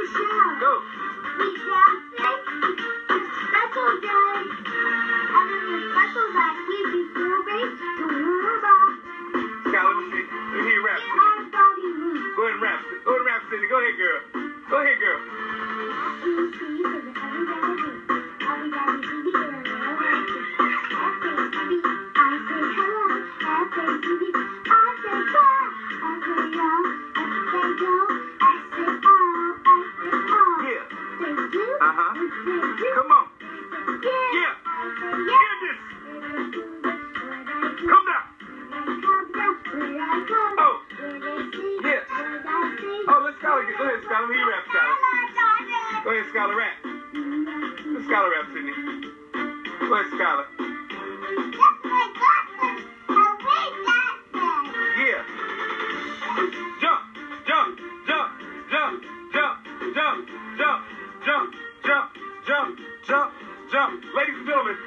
shout. Go. We dancing. Special day. And then the special that we before we do about. Skylar, let me hear you rap. Everybody move. Go ahead and rap. Go ahead and rap, Sydney. Go ahead, girl. Go ahead, girl. Come on. Yeah. Hear this. Come down. Oh. Yeah. Oh, let's Skylar. Go ahead, Skylar. Hear you rap, Skylar. Go ahead, Skylar, rap. Let's Skylar rap, Sydney. Go ahead, Skylar. Yeah. Jump, jump, jump, jump, jump, jump, jump, jump, jump, jump, jump, jump. Ladies and gentlemen,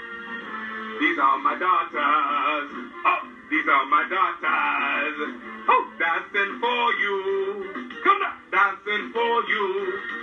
these are my daughters. Oh, these are my daughters. Oh, dancing for you. Come on, dancing for you.